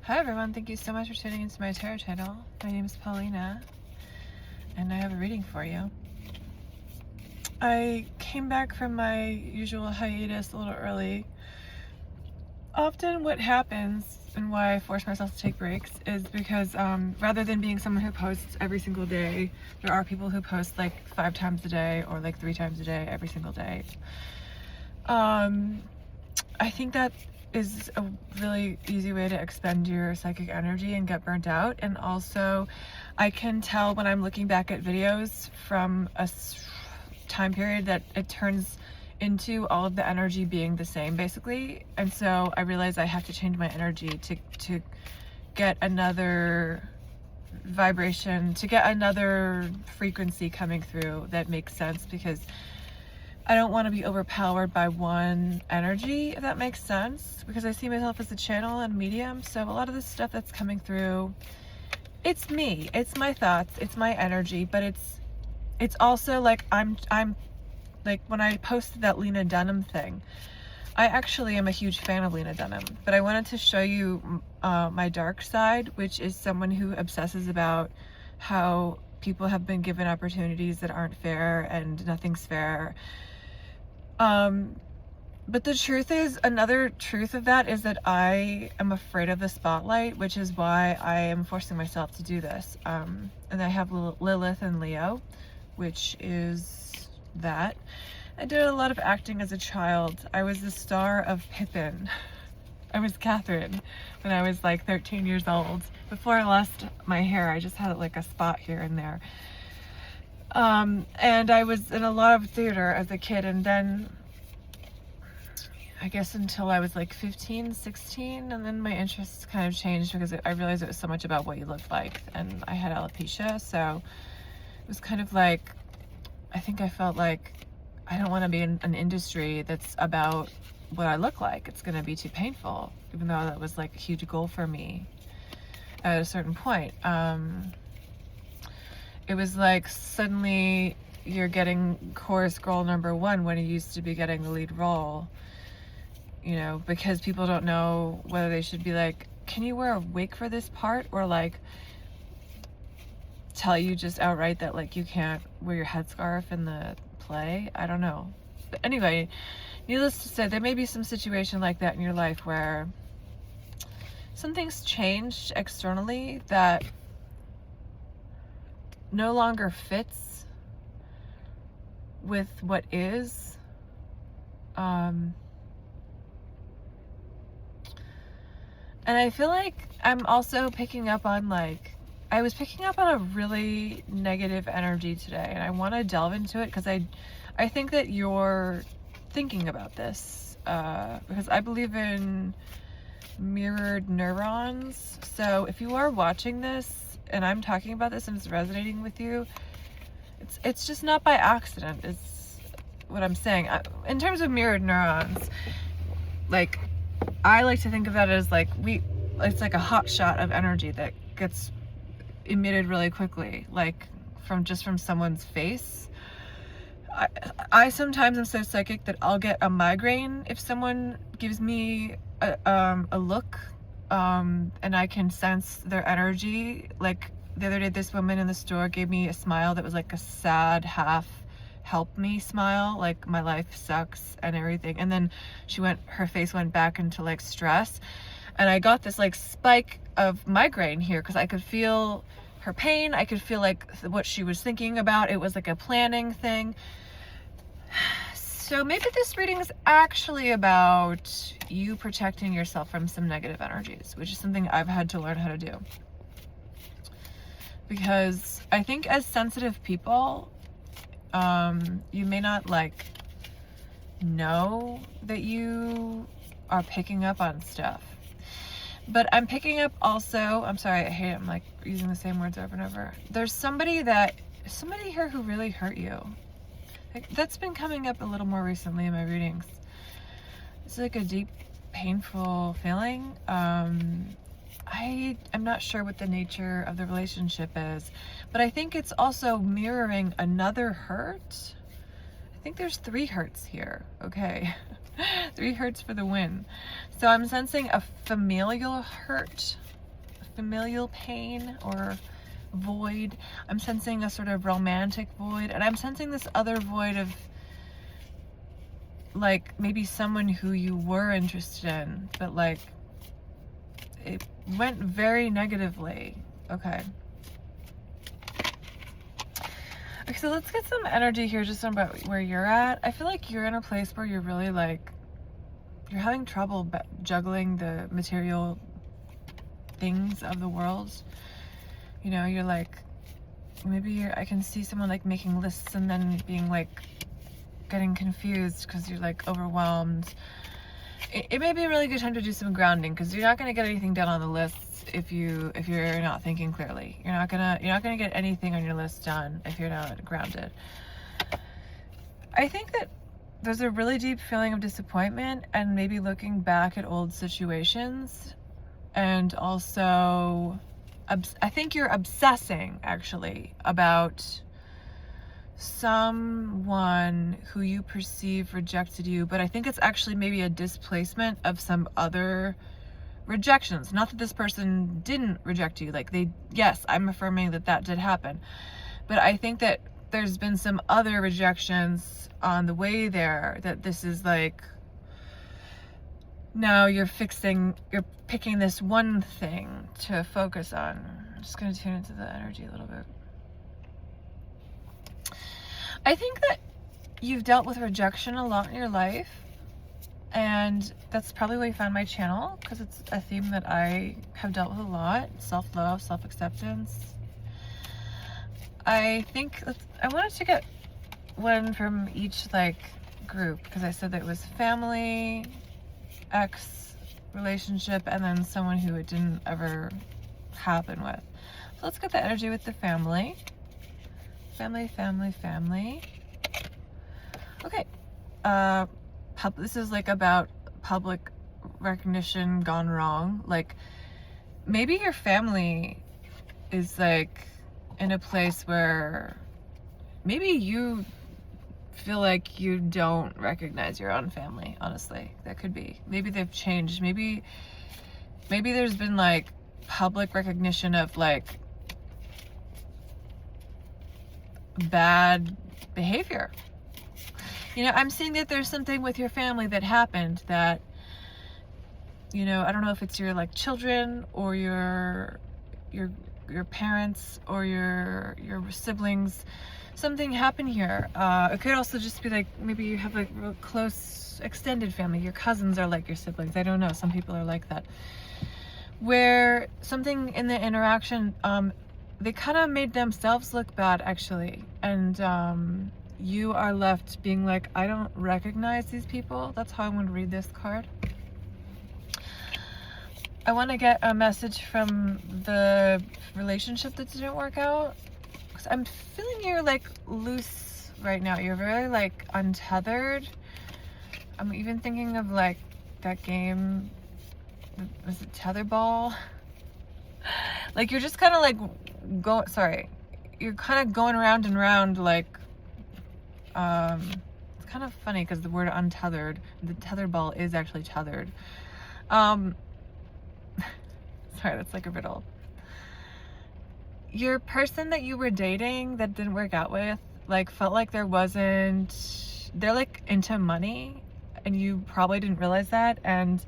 Hi everyone, thank you so much for tuning into my tarot channel. My name is Paulina, and I have a reading for you. I came back from my usual hiatus a little early. Often what happens and why I force myself to take breaks is because rather than being someone who posts every single day, there are people who post like 5 times a day or like 3 times a day every single day. I think that is a really easy way to expend your psychic energy and get burnt out. And also I can tell when I'm looking back at videos from a time period that it turns into all of the energy being the same basically. And so I realize I have to change my energy to get another vibration, to get another frequency coming through that makes sense, because I don't want to be overpowered by one energy, if that makes sense, because I see myself as a channel and medium. So a lot of this stuff that's coming through, it's me, it's my thoughts, it's my energy, but it's also like I'm like when I posted that Lena Dunham thing, I actually am a huge fan of Lena Dunham, but I wanted to show you my dark side, which is someone who obsesses about how people have been given opportunities that aren't fair and nothing's fair. But the truth is, another truth of that is that I am afraid of the spotlight, which is why I am forcing myself to do this. And I have Lilith and Leo, which is that. I did a lot of acting as a child. I was the star of Pippin. I was Catherine when I was like 13 years old. Before I lost my hair, I just had like a spot here and there. And I was in a lot of theater as a kid, and then I guess until I was like 15, 16, and then my interests kind of changed because I realized it was so much about what you looked like, and I had alopecia, so it was kind of like, I think I felt like I don't want to be in an industry that's about what I look like. It's going to be too painful, even though that was like a huge goal for me at a certain point. It was like suddenly you're getting chorus girl #1 when you used to be getting the lead role, you know, because people don't know whether they should be like, can you wear a wig for this part, or like tell you just outright that like you can't wear your headscarf in the play. I don't know. But anyway, needless to say, there may be some situation like that in your life where something's changed externally that no longer fits with what is. And I feel like I'm also picking up on I was picking up on a really negative energy today, and I want to delve into it because I think that you're thinking about this because I believe in mirrored neurons. So if you are watching this and I'm talking about this and it's resonating with you, it's just not by accident, is what I'm saying. In terms of mirrored neurons, like I like to think of that as like it's like a hot shot of energy that gets emitted really quickly, like from someone's face. I sometimes am so psychic that I'll get a migraine if someone gives me a look, and I can sense their energy. Like the other day, this woman in the store gave me a smile that was like a sad half help me smile, like my life sucks and everything, and then her face went back into like stress, and I got this like spike of migraine here because I could feel her pain. I could feel like what she was thinking about. It was like a planning thing. So maybe this reading is actually about you protecting yourself from some negative energies, which is something I've had to learn how to do. Because I think as sensitive people, you may not like know that you are picking up on stuff. But I'm picking up also, I'm sorry, I hate it, I'm like using the same words over and over. There's somebody here who really hurt you. Like, that's been coming up a little more recently in my readings. It's like a deep, painful feeling. I'm not sure what the nature of the relationship is, but I think it's also mirroring another hurt. think there's 3 hurts here. Okay. 3 hurts for the win. So I'm sensing a familial hurt, familial pain or void. I'm sensing a sort of romantic void, and I'm sensing this other void of like maybe someone who you were interested in, but like it went very negatively. Okay. Okay, so let's get some energy here just about where you're at. I feel like you're in a place where you're really like, you're having trouble juggling the material things of the world. You know, you're like, maybe I can see someone like making lists and then being like, getting confused because you're like overwhelmed. It may be a really good time to do some grounding, because you're not going to get anything done on the lists if you're not thinking clearly. You're not gonna get anything on your list done if you're not grounded. I think that there's a really deep feeling of disappointment and maybe looking back at old situations, and also I think you're obsessing actually about someone who you perceive rejected you, but I think it's actually maybe a displacement of some other rejections. Not that this person didn't reject you, like yes, I'm affirming that did happen, but I think that there's been some other rejections on the way there, that this is like, now you're picking this one thing to focus on. I'm just gonna tune into the energy a little bit. I think that you've dealt with rejection a lot in your life, and that's probably why you found my channel, because it's a theme that I have dealt with a lot. Self-love, self-acceptance. I think I wanted to get one from each like group, because I said that it was family, ex relationship, and then someone who it didn't ever happen with. So let's get the energy with the family. Family. Okay. This is like about public recognition gone wrong. Like maybe your family is like in a place where maybe you feel like you don't recognize your own family. Honestly, that could be. Maybe they've changed. Maybe there's been like public recognition of like bad behavior. You know, I'm seeing that there's something with your family that happened that, you know, I don't know if it's your like children or your parents or your siblings. Something happened here. It could also just be like, maybe you have like real close extended family. Your cousins are like your siblings. I don't know. Some people are like that. Where something in the interaction, they kind of made themselves look bad actually, and you are left being like, I don't recognize these people. That's how I'm going to read this card. I want to get a message from the relationship that didn't work out, because I'm feeling you're like loose right now. You're very like untethered. I'm even thinking of like that game, was it Tetherball? Like you're just kind of like you're kind of going around and around like, it's kind of funny because the word untethered, the tetherball is actually tethered. Sorry, that's like a riddle. Your person that you were dating that didn't work out with, like felt like they're like into money, and you probably didn't realize that, and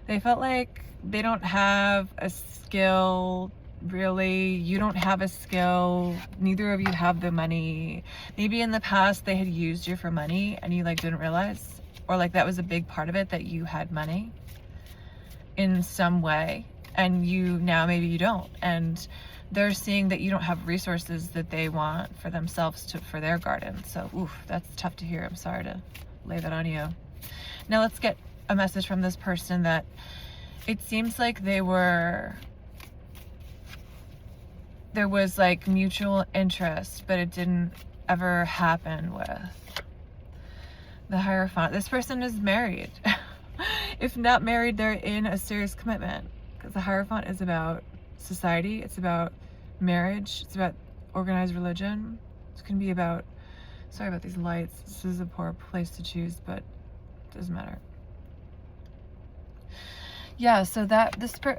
they felt like they don't have a skill. Really, you don't have a skill, neither of you have the money. Maybe in the past they had used you for money and you like didn't realize, or like that was a big part of it, that you had money in some way, and maybe you don't, and they're seeing that you don't have resources that they want for themselves for their garden. So oof, that's tough to hear. I'm sorry to lay that on you. Now let's get a message from this person that it seems like there was like mutual interest, but it didn't ever happen with the Hierophant. This person is married. If not married, they're in a serious commitment, because the Hierophant is about society, it's about marriage, it's about organized religion. It can be about Sorry about these lights. This is a poor place to choose, but it doesn't matter. Yeah, so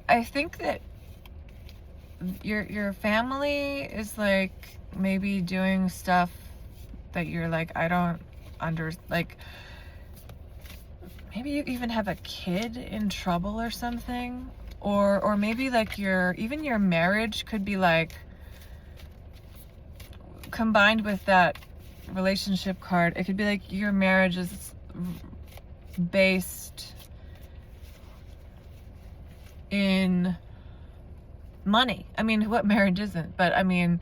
I think that your family is like maybe doing stuff that you're like, I don't like, maybe you even have a kid in trouble or something, or maybe like even your marriage could be like combined with that relationship card. It could be like your marriage is based in money. I mean, what marriage isn't? But I mean,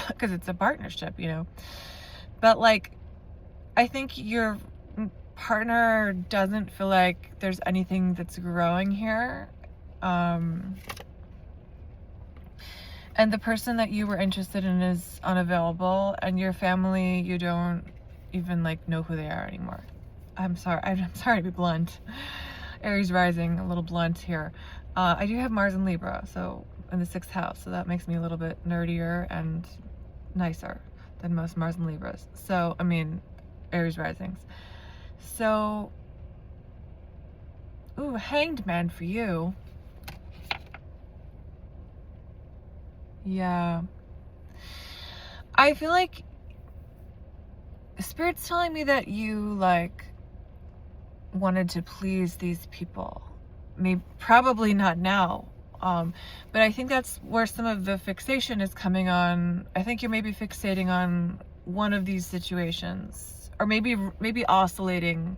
because it's a partnership, you know. But like, I think your partner doesn't feel like there's anything that's growing here. And the person that you were interested in is unavailable, and your family, you don't even like know who they are anymore. I'm sorry to be blunt. Aries rising, a little blunt here. I do have Mars in Libra, so in the 6th house, so that makes me a little bit nerdier and nicer than most Mars and Libras. So, I mean, Aries risings. So, ooh, Hanged Man for you. Yeah. I feel like Spirit's telling me that you like wanted to please these people. Maybe, probably not now. But I think that's where some of the fixation is coming on. I think you're maybe fixating on one of these situations, or maybe oscillating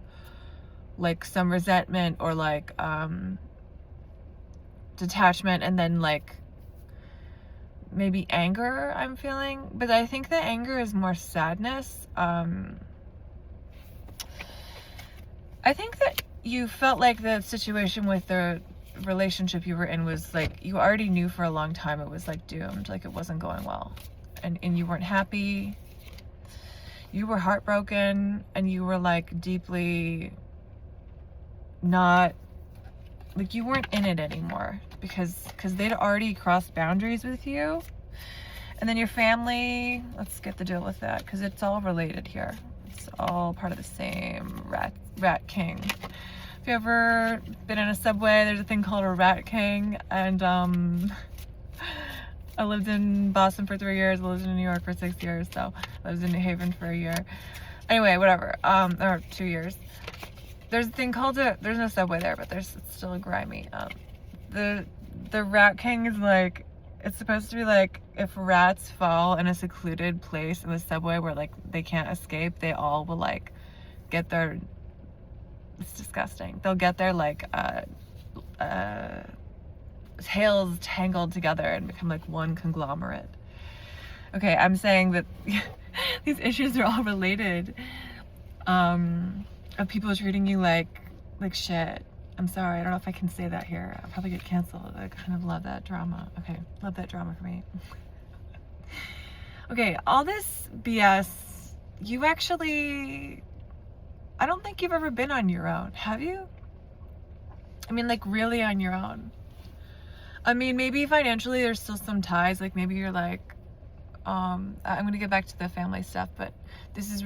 like some resentment or like detachment, and then like maybe anger I'm feeling. But I think the anger is more sadness. I think that you felt like the situation with the relationship you were in was like, you already knew for a long time it was like doomed, like it wasn't going well, and you weren't happy, you were heartbroken, and you were like deeply not, like you weren't in it anymore because they'd already crossed boundaries with you. And then your family, let's get the deal with that, because it's all related here. It's all part of the same rat king. If you ever been in a subway, there's a thing called a rat king. And I lived in Boston for 3 years. I lived in New York for 6 years. So I lived in New Haven for a year. Anyway, whatever. Or 2 years. There's a thing called there's no subway there, but it's still a grimy. The rat king is like, it's supposed to be like if rats fall in a secluded place in the subway where like they can't escape, they all will like get their, it's disgusting, they'll get their like tails tangled together and become like one conglomerate. Okay, I'm saying that these issues are all related, of people treating you like shit. I'm sorry, I don't know if I can say that here. I'll probably get canceled. I kind of love that drama. Okay, love that drama for me. Okay, all this BS, you actually, I don't think you've ever been on your own, have you? I mean, like really on your own. I mean, maybe financially there's still some ties, like maybe you're like, I'm gonna get back to the family stuff, but this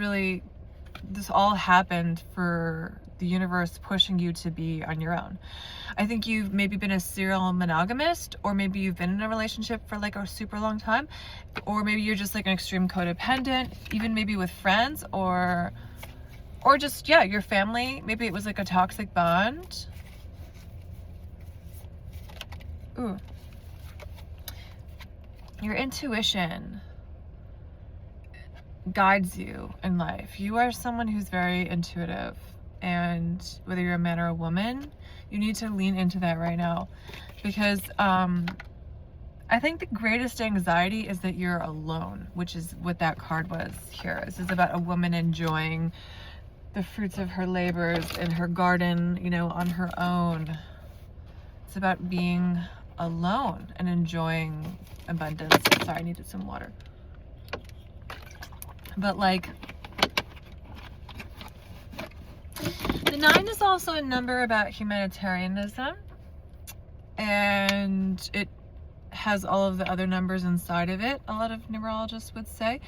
all happened for the universe pushing you to be on your own. I think you've maybe been a serial monogamist, or maybe you've been in a relationship for like a super long time, or maybe you're just like an extreme codependent, even maybe with friends, or just, yeah, your family. Maybe it was like a toxic bond. Ooh. Your intuition guides you in life. You are someone who's very intuitive, and whether you're a man or a woman, you need to lean into that right now, because I think the greatest anxiety is that you're alone, which is what that card was here. This is about a woman enjoying the fruits of her labors in her garden, you know, on her own. It's about being alone and enjoying abundance. Sorry, I needed some water. But like, the 9 is also a number about humanitarianism, and it has all of the other numbers inside of it, a lot of numerologists would say.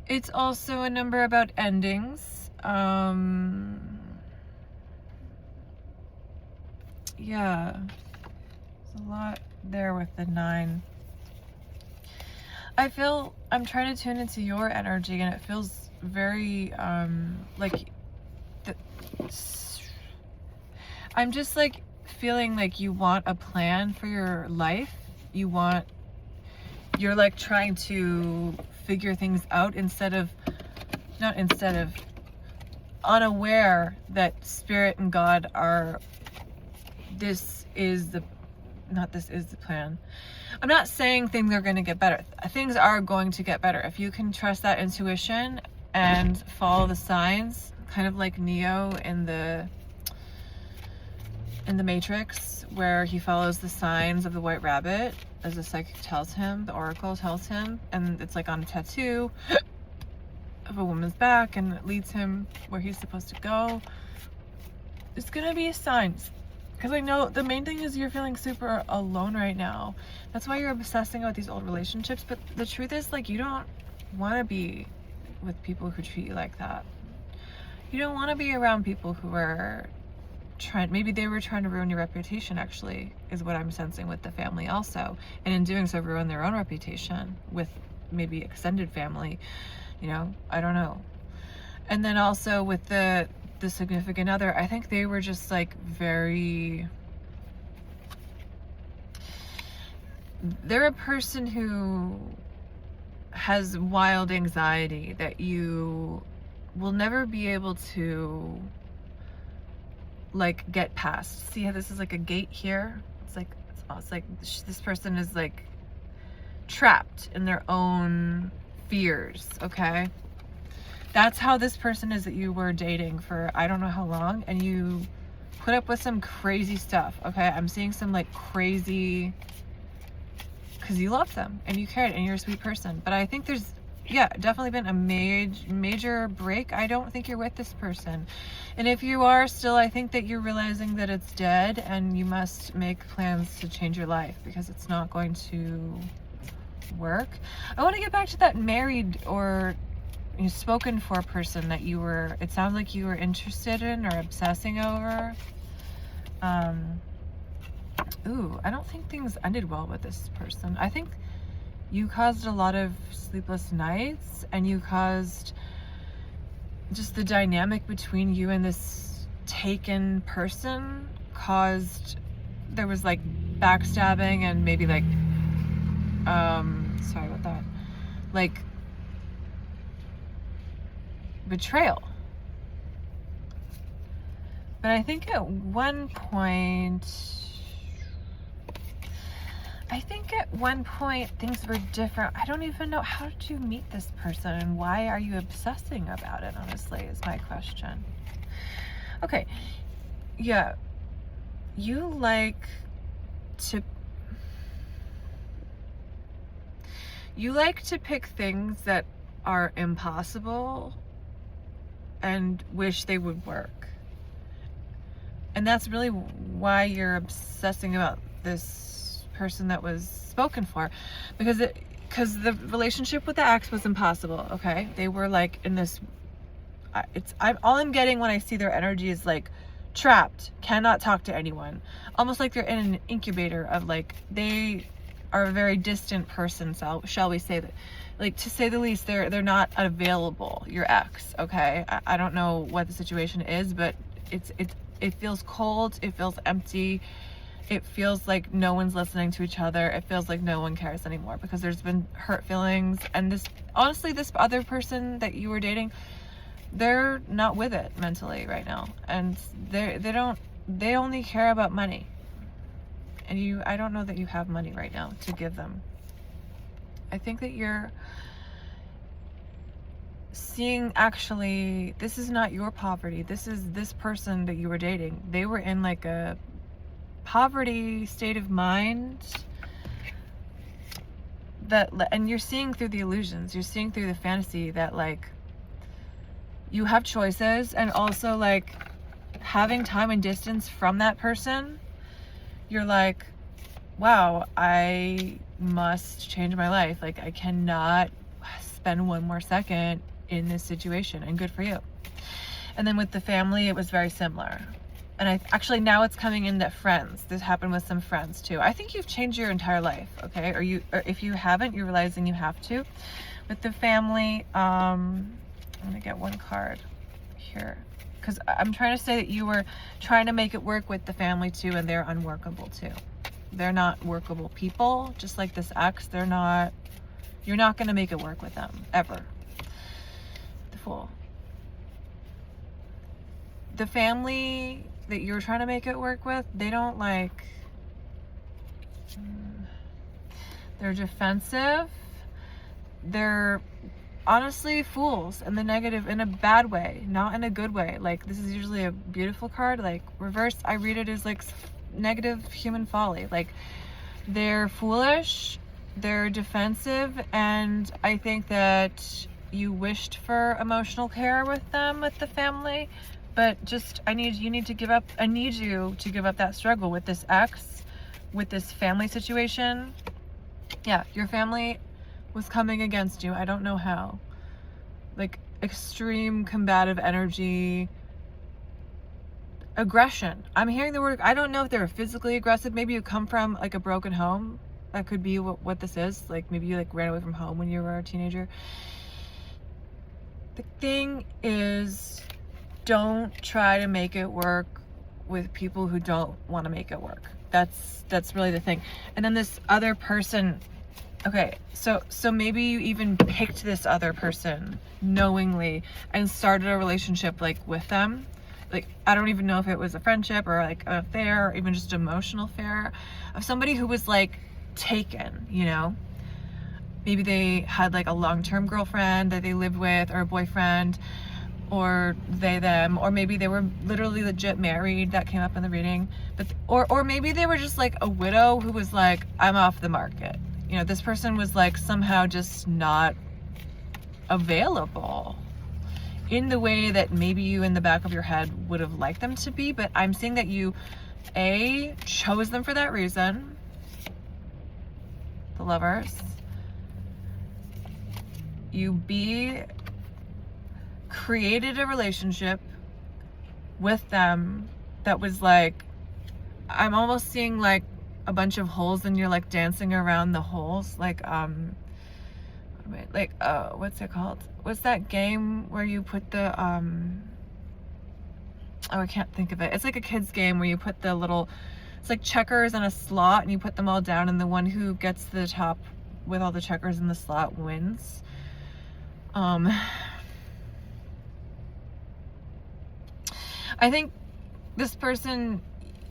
It's also a number about endings. Yeah, there's a lot there with the 9. I feel I'm trying to tune into your energy, and it feels very like I'm just like feeling like you want a plan for your life. You're like trying to figure things out unaware that Spirit and God are, this is the plan. I'm not saying things are going to get better. Things are going to get better. If you can trust that intuition and follow the signs, kind of like Neo in the Matrix, where he follows the signs of the white rabbit, as the psychic tells him, the oracle tells him, and it's like on a tattoo of a woman's back, and it leads him where he's supposed to go. It's gonna be signs. Because I know the main thing is you're feeling super alone right now. That's why you're obsessing about these old relationships. But the truth is, like, you don't want to be with people who treat you like that. You don't want to be around people who are maybe they were trying to ruin your reputation, actually, is what I'm sensing with the family also. And in doing so, ruin their own reputation with maybe extended family, you know, I don't know. And then also with the significant other, I think they were just like they're a person who has wild anxiety that you will never be able to like get past. See how this is like a gate here? It's like this person is like trapped in their own fears, okay? That's how this person is that you were dating for I don't know how long, and you put up with some crazy stuff, okay? I'm seeing some like crazy, because you love them and you cared and you're a sweet person. But I think there's, yeah, definitely been a major break. I don't think you're with this person. And if you are still, I think that you're realizing that it's dead, and you must make plans to change your life, because it's not going to work. I want to get back to that married or spoken for person that it sounds like you were interested in or obsessing over. I don't think things ended well with this person. I think you caused a lot of sleepless nights, and you caused just the dynamic between you and this taken person there was like backstabbing and maybe like sorry about that, like betrayal. But I think at one point things were different. I don't even know, how did you meet this person and why are you obsessing about it, honestly, is my question. Okay, yeah, you like to pick things that are impossible and wish they would work. And that's really why you're obsessing about this person that was spoken for, because the relationship with the ex was impossible, okay? They were like in this, all I'm getting when I see their energy is like trapped, cannot talk to anyone, almost like they're in an incubator of like, they are a very distant person, so shall we say that, like, to say the least, they're not available, your ex, okay? I don't know what the situation is, but it feels cold, it feels empty, it feels like no one's listening to each other, it feels like no one cares anymore, because there's been hurt feelings. And this other person that you were dating, they're not with it mentally right now, and they only care about money. And I don't know that you have money right now to give them. I think that you're seeing, actually, this is not your poverty. This is this person that you were dating. They were in like a poverty state of mind, and you're seeing through the illusions. You're seeing through the fantasy that like you have choices, and also like having time and distance from that person, you're like, wow, I must change my life. Like, I cannot spend one more second in this situation, and good for you. And then with the family, it was very similar. And I actually, now it's coming into friends. This happened with some friends too. I think you've changed your entire life, okay? Or if you haven't, you're realizing you have to. With the family, I'm gonna get one card here, because I'm trying to say that you were trying to make it work with the family too, and they're unworkable too. They're not workable people, just like this ex. You're not gonna make it work with them, ever. The Fool. The family that you're trying to make it work with, they don't like, they're defensive. They're honestly fools in the negative, in a bad way, not in a good way. Like, this is usually a beautiful card. Like, reverse, I read it as like negative human folly. Like, they're foolish, they're defensive, and I think that you wished for emotional care with them, with the family, but just, I need you to give up that struggle with this ex, with this family situation. Yeah, your family was coming against you. I don't know how. Like, extreme combative energy, aggression. I'm hearing the word, I don't know if they were physically aggressive. Maybe you come from like a broken home. That could be what this is. Like, maybe you like ran away from home when you were a teenager. The thing is, don't try to make it work with people who don't want to make it work. That's really the thing. And then this other person, okay, so maybe you even picked this other person knowingly and started a relationship like with them. Like, I don't even know if it was a friendship or like an affair or even just emotional affair of somebody who was like taken, you know? Maybe they had like a long-term girlfriend that they lived with, or a boyfriend, or them, or maybe they were literally legit married. That came up in the reading. But or maybe they were just like a widow who was like, I'm off the market. You know, this person was like somehow just not available in the way that maybe you in the back of your head would have liked them to be. But I'm seeing that you chose them for that reason. The Lovers. You created a relationship with them that was like, I'm almost seeing like a bunch of holes and you're like dancing around the holes. Like, what's it called? What's that game where you put the, oh, I can't think of it. It's like a kid's game where you put the little, it's like checkers in a slot and you put them all down, and the one who gets to the top with all the checkers in the slot wins. I think this person,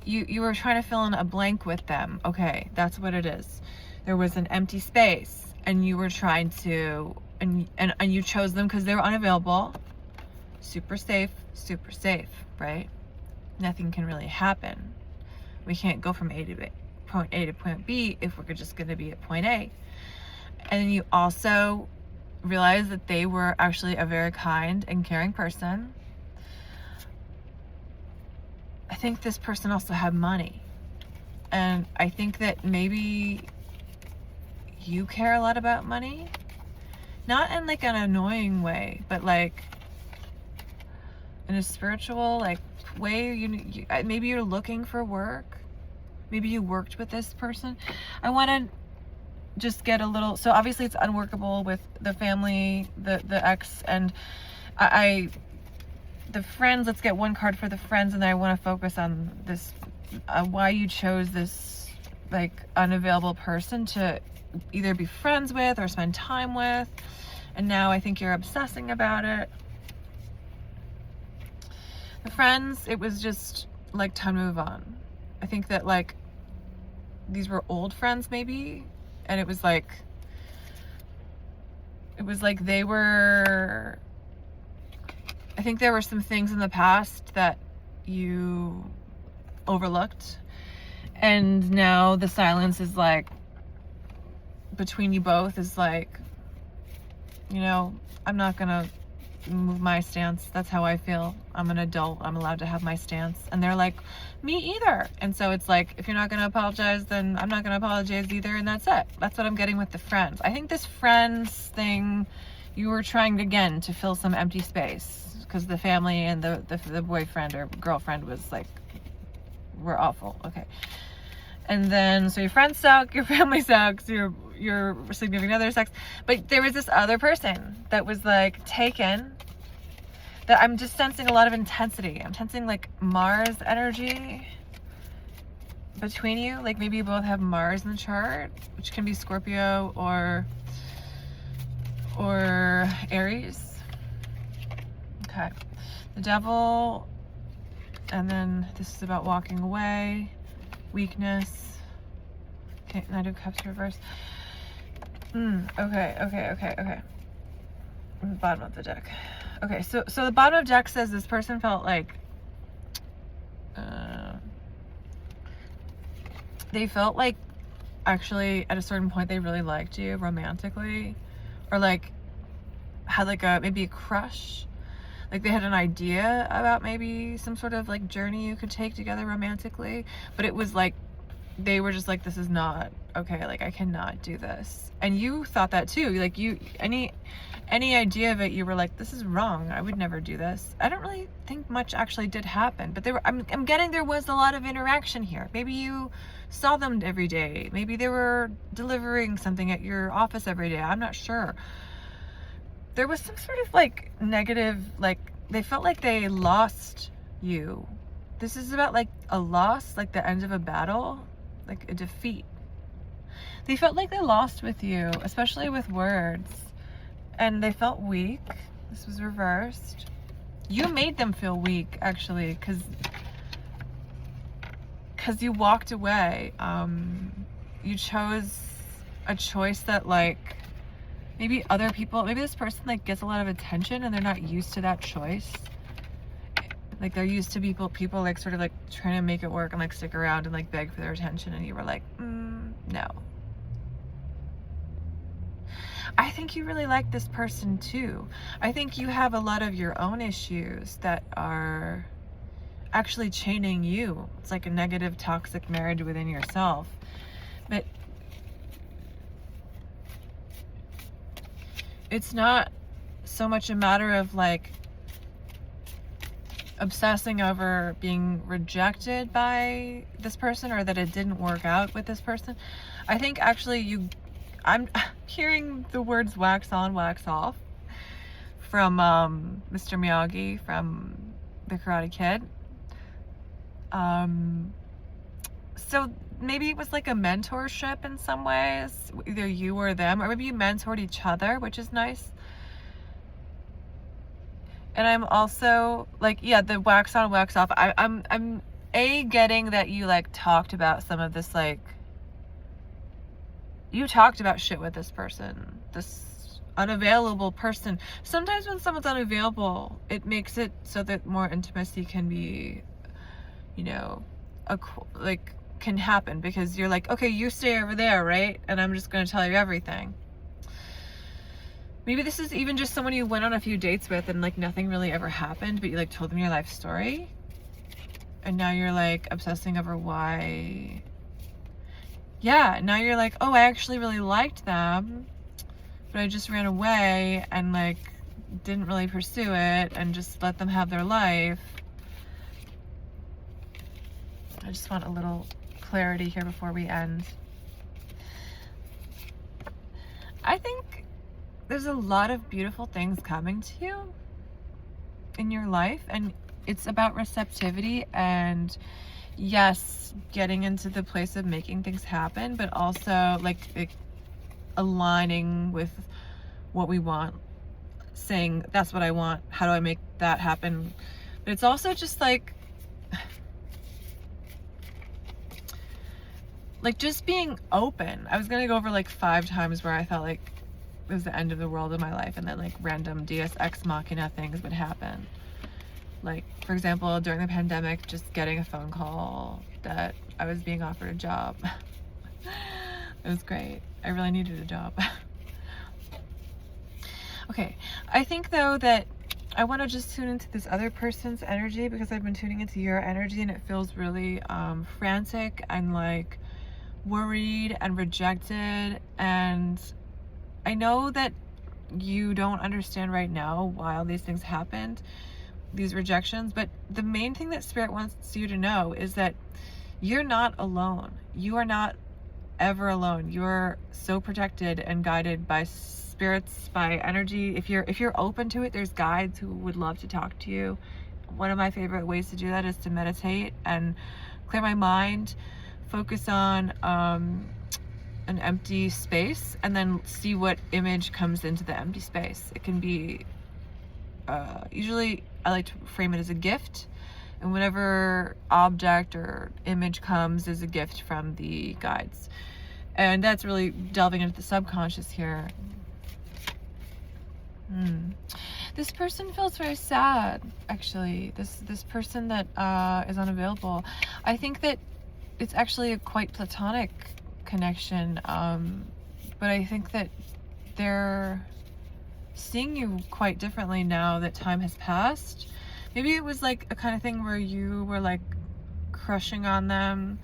you were trying to fill in a blank with them. Okay, that's what it is. There was an empty space and you were trying to, and you chose them because they were unavailable. Super safe, right? Nothing can really happen. We can't go from point A to point B if we're just going to be at point A. And then you also realize that they were actually a very kind and caring person. I think this person also had money. And I think that maybe you care a lot about money. Not in like an annoying way, but like in a spiritual like way. You maybe you're looking for work. Maybe you worked with this person. I want to just get a little, so obviously it's unworkable with the family, the ex, and the friends. Let's get one card for the friends, and then I want to focus on this, why you chose this like unavailable person to either be friends with or spend time with, and now I think you're obsessing about it. The friends, it was just like time to move on. I think that like these were old friends maybe, and it was like they were, I think there were some things in the past that you overlooked, and now the silence is like between you both is like, you know, I'm not gonna move my stance. That's how I feel. I'm an adult. I'm allowed to have my stance. And they're like, me either. And so it's like, if you're not going to apologize, then I'm not going to apologize either. And that's it. That's what I'm getting with the friends. I think this friends thing, you were trying again to fill some empty space because the family and the boyfriend or girlfriend was like, we're awful. Okay. And then, so your friends suck, your family sucks, your significant other sucks. But there was this other person that was like taken, that I'm just sensing a lot of intensity. I'm sensing like Mars energy between you. Like maybe you both have Mars in the chart, which can be Scorpio or Aries. Okay. The Devil, and then this is about walking away. Weakness. Okay, Knight of Cups reverse. Okay. Bottom of the deck. Okay, so the bottom of the deck says this person felt like they felt like actually at a certain point they really liked you romantically, or like had like maybe a crush. Like they had an idea about maybe some sort of like journey you could take together romantically, but it was like they were just like, this is not okay, like I cannot do this. And you thought that too. Like any idea of it, you were like, this is wrong, I would never do this. I don't really think much actually did happen, but I'm getting there was a lot of interaction here. Maybe you saw them every day, maybe they were delivering something at your office every day, I'm not sure. There was some sort of like negative, like they felt like they lost you. This is about like a loss, like the end of a battle, like a defeat. They felt like they lost with you, especially with words, and they felt weak. This was reversed. You made them feel weak actually, because you walked away. You chose a choice that like maybe other people, maybe this person like gets a lot of attention and they're not used to that choice. Like they're used to people like sort of like trying to make it work and like stick around and like beg for their attention, and you were like, no. I think you really like this person too. I think you have a lot of your own issues that are actually chaining you. It's like a negative toxic marriage within yourself. But it's not so much a matter of like obsessing over being rejected by this person or that it didn't work out with this person. I think actually I'm hearing the words wax on, wax off from Mr. Miyagi from The Karate Kid. So maybe it was like a mentorship in some ways, either you or them, or maybe you mentored each other, which is nice. And I'm also like, yeah, the wax on, wax off. I'm getting that you like talked about some of this, like you talked about shit with this person, this unavailable person. Sometimes when someone's unavailable, it makes it so that more intimacy can be, you know, can happen, because you're like, okay, you stay over there, right? And I'm just going to tell you everything. Maybe this is even just someone you went on a few dates with and like nothing really ever happened, but you like told them your life story. And now you're like obsessing over why. Yeah, now you're like, oh, I actually really liked them, but I just ran away and like didn't really pursue it and just let them have their life. I just want a little clarity here before we end. I think there's a lot of beautiful things coming to you in your life, and it's about receptivity and yes, getting into the place of making things happen, but also like aligning with what we want, saying that's what I want, how do I make that happen? But it's also just like just being open. I was gonna go over like 5 times where I felt like it was the end of the world in my life, and then like random Deus Ex Machina things would happen. Like, for example, during the pandemic, just getting a phone call that I was being offered a job. It was great. I really needed a job. Okay, I think though that I want to just tune into this other person's energy because I've been tuning into your energy and it feels really frantic and like worried and rejected. And I know that you don't understand right now why all these things happened, these rejections, but the main thing that Spirit wants you to know is that you're not alone. You are not ever alone. You're so protected and guided by spirits, by energy. If you're open to it, there's guides who would love to talk to you. One of my favorite ways to do that is to meditate and clear my mind, focus on an empty space, and then see what image comes into the empty space. It can be usually I like to frame it as a gift, and whatever object or image comes is a gift from the guides. And that's really delving into the subconscious here. This person feels very sad, actually. This person that is unavailable. I think that it's actually a quite platonic connection, but I think that they're seeing you quite differently now that time has passed. Maybe it was like a kind of thing where you were like crushing on them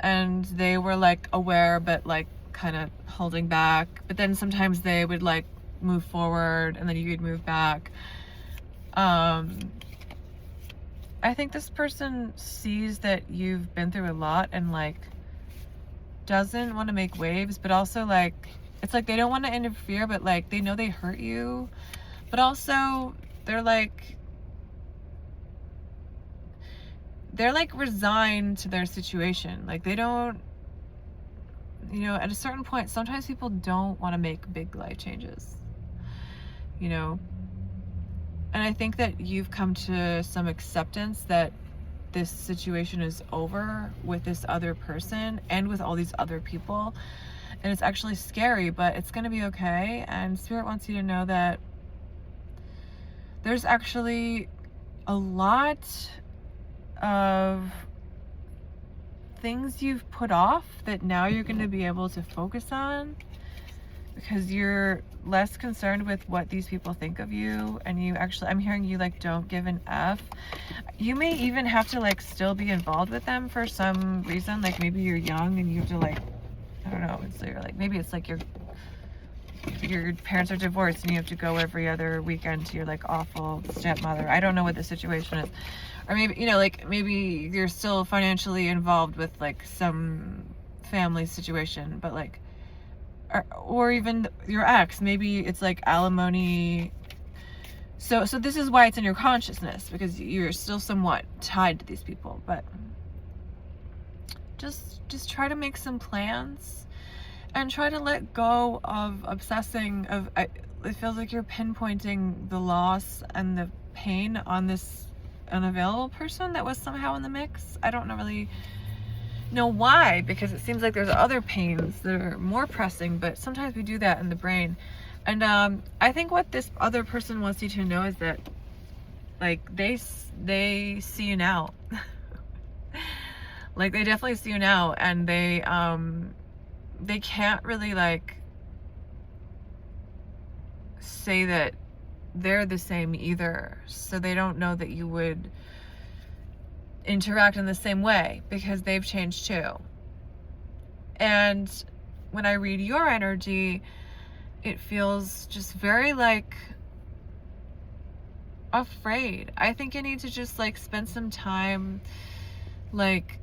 and they were like aware but like kind of holding back, but then sometimes they would like move forward and then you would move back. I think this person sees that you've been through a lot and like doesn't want to make waves, but also like it's like they don't want to interfere, but like they know they hurt you, but also they're like resigned to their situation. Like they don't, you know, at a certain point sometimes people don't want to make big life changes, you know. And I think that you've come to some acceptance that this situation is over with this other person and with all these other people. And it's actually scary, but it's going to be okay. And Spirit wants you to know that there's actually a lot of things you've put off that now you're going to be able to focus on, because you're less concerned with what these people think of you, and you actually, I'm hearing you like don't give an F. You may even have to like still be involved with them for some reason, like maybe you're young and you have to like, I don't know, so you're like, maybe it's like your parents are divorced and you have to go every other weekend to your like awful stepmother. I don't know what the situation is. Or maybe, you know, like maybe you're still financially involved with like some family situation, but like, or even your ex, maybe it's like alimony. So this is why it's in your consciousness, because you're still somewhat tied to these people. But just try to make some plans and try to let go of obsessing of, it feels like you're pinpointing the loss and the pain on this unavailable person that was somehow in the mix. I don't really know why, because it seems like there's other pains that are more pressing, but sometimes we do that in the brain. And I think what this other person wants you to know is that like they see you now. Like they definitely see you now, and they can't really like say that they're the same either, so they don't know that you would interact in the same way because they've changed too. And when I read your energy, it feels just very like afraid. I think you need to just like spend some time like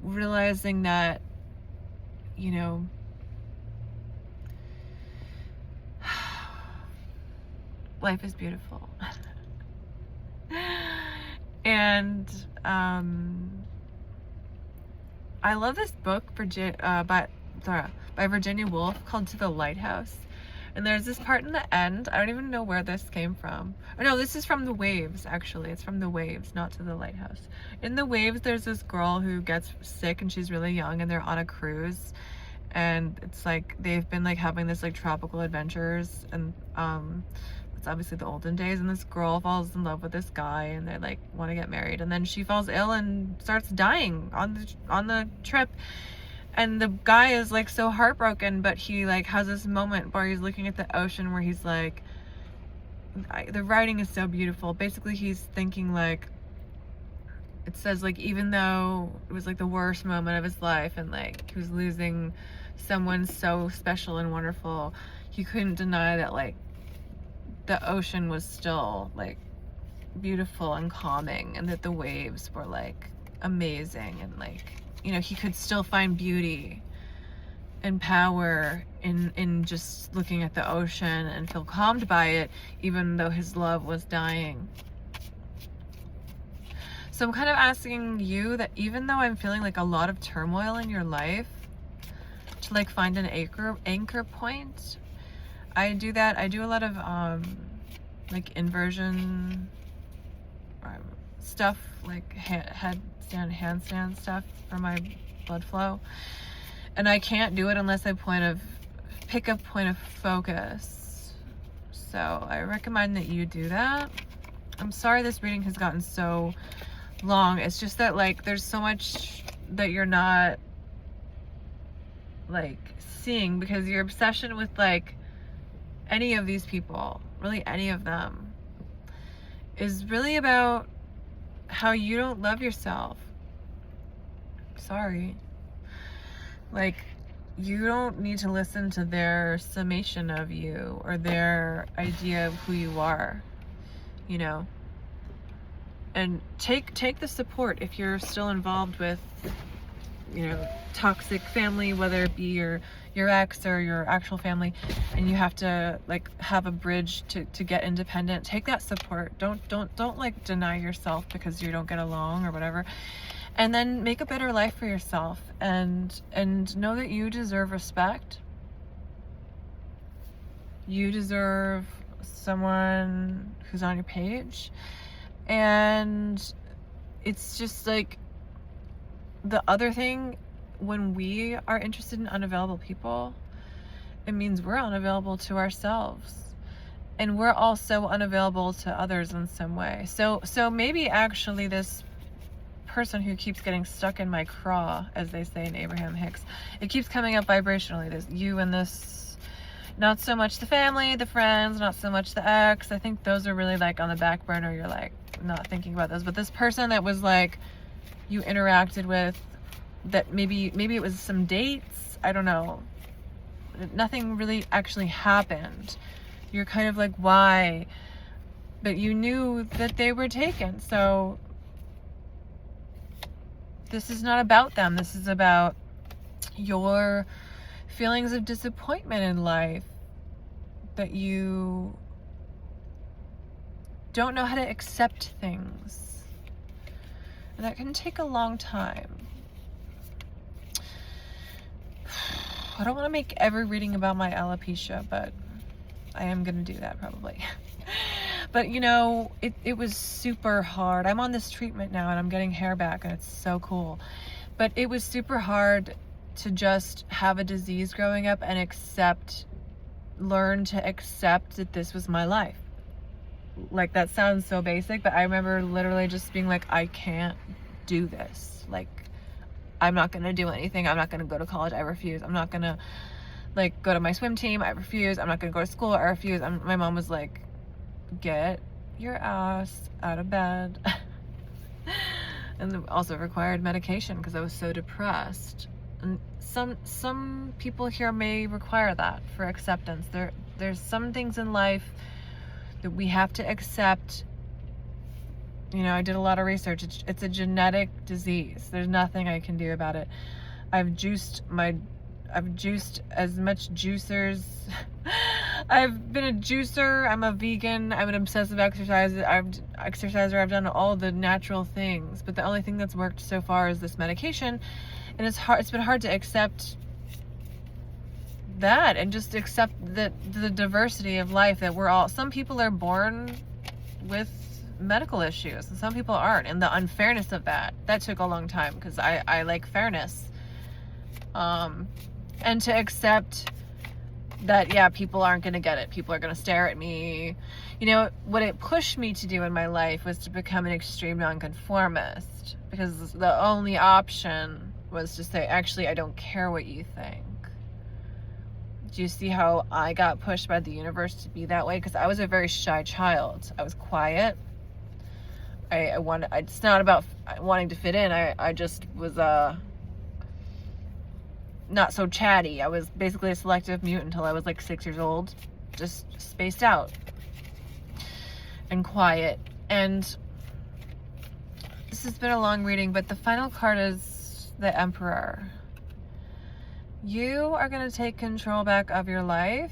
realizing that, you know, life is beautiful. And I love this book by Virginia Woolf called To the Lighthouse. And there's this part in the end, I don't even know where this came from. Oh no, this is from The Waves, actually. It's from The Waves, not To the Lighthouse. In The Waves, there's this girl who gets sick and she's really young and they're on a cruise. And it's like, they've been like having this like tropical adventures, and it's obviously the olden days, and this girl falls in love with this guy and they like want to get married, and then she falls ill and starts dying on the trip. And the guy is like so heartbroken, but he like has this moment where he's looking at the ocean where he's like, the writing is so beautiful. Basically, he's thinking like, it says like, even though it was like the worst moment of his life and like he was losing someone so special and wonderful, he couldn't deny that like the ocean was still like beautiful and calming, and that the waves were like amazing, and like, you know, he could still find beauty and power in just looking at the ocean and feel calmed by it, even though his love was dying. So I'm kind of asking you that even though I'm feeling like a lot of turmoil in your life, to like find an anchor point. I do that. I do a lot of like inversion stuff, like handstand stuff for my blood flow. And I can't do it unless I pick a point of focus. So I recommend that you do that. I'm sorry this reading has gotten so long. It's just that like there's so much that you're not like seeing, because your obsession with like any of these people, really any of them, is really about how you don't love yourself. Sorry. Like, you don't need to listen to their summation of you or their idea of who you are, you know? And take the support if you're still involved with, you know, toxic family, whether it be your ex or your actual family, and you have to like have a bridge to get independent. Take that support. Don't like deny yourself because you don't get along or whatever. And then make a better life for yourself, and know that you deserve respect. You deserve someone who's on your page. And it's just like, the other thing, when we are interested in unavailable people, it means we're unavailable to ourselves. And we're also unavailable to others in some way. So maybe actually this person who keeps getting stuck in my craw, as they say in Abraham Hicks, it keeps coming up vibrationally. There's you and this, not so much the family, the friends, not so much the ex. I think those are really like on the back burner. You're like not thinking about those. But this person that was like, you interacted with, that maybe it was some dates, I don't know, nothing really actually happened. You're kind of like, why? But you knew that they were taken. So this is not about them. This is about your feelings of disappointment in life, that you don't know how to accept things. And that can take a long time. I don't want to make every reading about my alopecia, but I am going to do that probably. But you know, it was super hard. I'm on this treatment now and I'm getting hair back and it's so cool. But it was super hard to just have a disease growing up and learn to accept that this was my life. Like, that sounds so basic, but I remember literally just being like, I can't do this. Like, I'm not going to do anything. I'm not going to go to college. I refuse. I'm not going to like go to my swim team. I refuse. I'm not going to go to school. I refuse. My mom was like, get your ass out of bed. And also required medication because I was so depressed. And some people here may require that for acceptance. There's some things in life that we have to accept. You know, I did a lot of research. It's a genetic disease. There's nothing I can do about it. I've juiced as much juicers. I've been a juicer. I'm a vegan. I'm an obsessive exerciser. I've done all the natural things, but the only thing that's worked so far is this medication. And it's been hard to accept that, and just accept the diversity of life, that some people are born with medical issues and some people aren't, and the unfairness of that took a long time, because I like fairness, and to accept that, yeah, people aren't going to get it. People are going to stare at me. You know, what it pushed me to do in my life was to become an extreme nonconformist, because the only option was to say, actually, I don't care what you think. Do you see how I got pushed by the universe to be that way? Because I was a very shy child. I was quiet. It's not about wanting to fit in. I just was not so chatty. I was basically a selective mute until I was like 6 years old. Just spaced out and quiet. And this has been a long reading, but the final card is the Emperor. You are going to take control back of your life.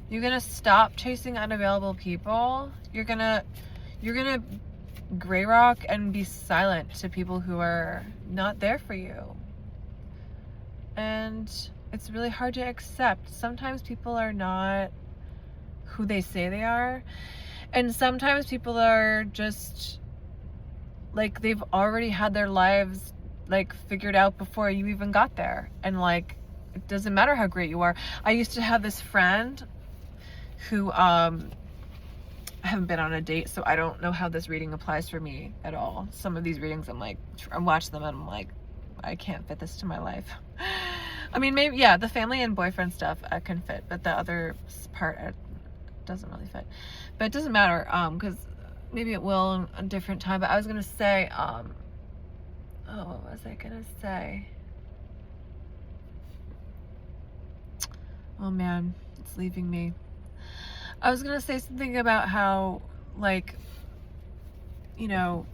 You're going to stop chasing unavailable people. You're going to gray rock and be silent to people who are not there for you. And it's really hard to accept. Sometimes people are not who they say they are. And sometimes people are just like they've already had their lives like figured out before you even got there. And like it doesn't matter how great you are. I used to have this friend who I haven't been on a date, so I don't know how this reading applies for me at all. Some of these readings I'm watching them and I'm like, I can't fit this to my life. I mean, maybe, yeah, the family and boyfriend stuff I can fit, but the other part it doesn't really fit. But it doesn't matter, because maybe it will in a different time. But I was gonna say, oh, what was I gonna say? Oh man, it's leaving me. I was gonna say something about how, like, you know,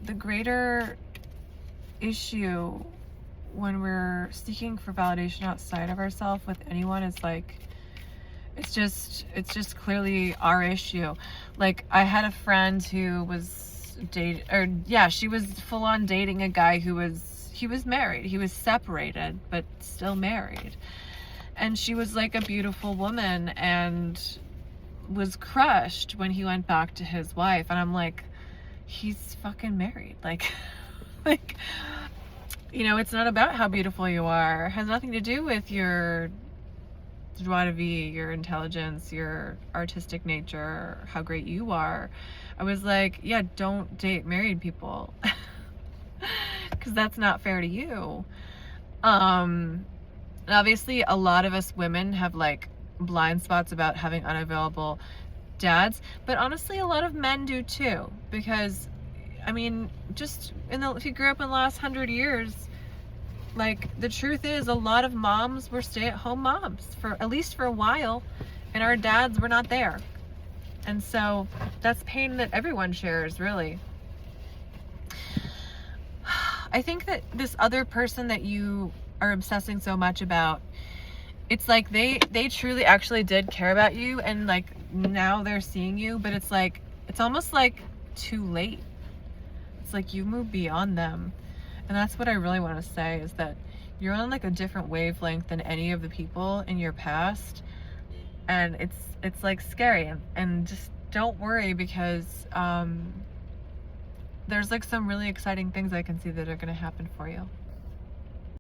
the greater issue when we're seeking for validation outside of ourselves with anyone is like, it's just clearly our issue. Like, I had a friend who was she was full on dating a guy he was married. He was separated, but still married. And she was like a beautiful woman and was crushed when he went back to his wife. And I'm like, he's fucking married. Like, like, you know, it's not about how beautiful you are. It has nothing to do with your joie de vivre, your intelligence, your artistic nature, how great you are. I was like, yeah, don't date married people. Because that's not fair to you. And obviously a lot of us women have like blind spots about having unavailable dads, but honestly a lot of men do too, because I mean, just if you grew up in the last 100 years, like the truth is a lot of moms were stay-at-home moms for at least for a while, and our dads were not there. And so that's pain that everyone shares, really. I think that this other person that you are obsessing so much about, it's like they truly actually did care about you, and like now they're seeing you, but it's like it's almost like too late. It's like you moved beyond them. And that's what I really want to say, is that you're on like a different wavelength than any of the people in your past, and it's like scary, and just don't worry, because there's like some really exciting things I can see that are going to happen for you.